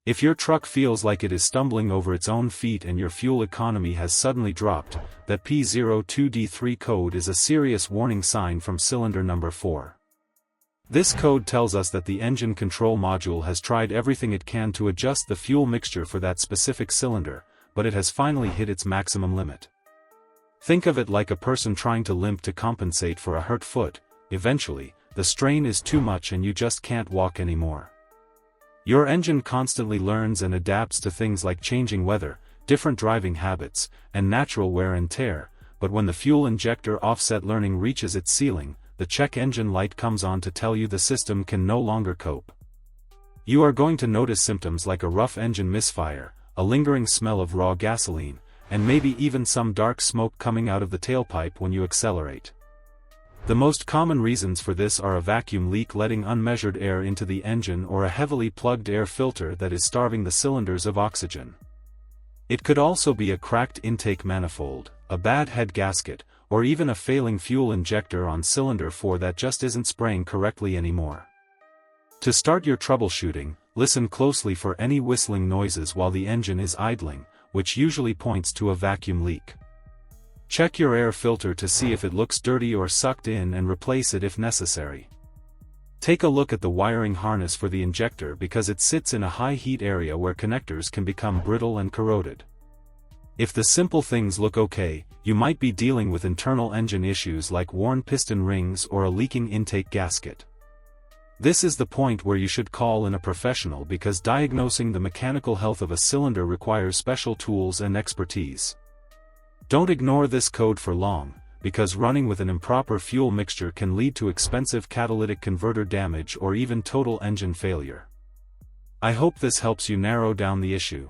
If your truck feels like it is stumbling over its own feet and your fuel economy has suddenly dropped, that P02D3 code is a serious warning sign from cylinder number 4. This code tells us that the engine control module has tried everything it can to adjust the fuel mixture for that specific cylinder, but it has finally hit its maximum limit. Think of it like a person trying to limp to compensate for a hurt foot. Eventually, the strain is too much and you just can't walk anymore. Your engine constantly learns and adapts to things like changing weather, different driving habits, and natural wear and tear, but when the fuel injector offset learning reaches its ceiling, the check engine light comes on to tell you the system can no longer cope. You are going to notice symptoms like a rough engine misfire, a lingering smell of raw gasoline, and maybe even some dark smoke coming out of the tailpipe when you accelerate. The most common reasons for this are a vacuum leak letting unmeasured air into the engine or a heavily plugged air filter that is starving the cylinders of oxygen. It could also be a cracked intake manifold, a bad head gasket, or even a failing fuel injector on cylinder 4 that just isn't spraying correctly anymore. To start your troubleshooting, listen closely for any whistling noises while the engine is idling, which usually points to a vacuum leak. Check your air filter to see if it looks dirty or sucked in and replace it if necessary. Take a look at the wiring harness for the injector because it sits in a high heat area where connectors can become brittle and corroded. If the simple things look okay, you might be dealing with internal engine issues like worn piston rings or a leaking intake gasket. This is the point where you should call in a professional because diagnosing the mechanical health of a cylinder requires special tools and expertise. Don't ignore this code for long, because running with an improper fuel mixture can lead to expensive catalytic converter damage or even total engine failure. I hope this helps you narrow down the issue.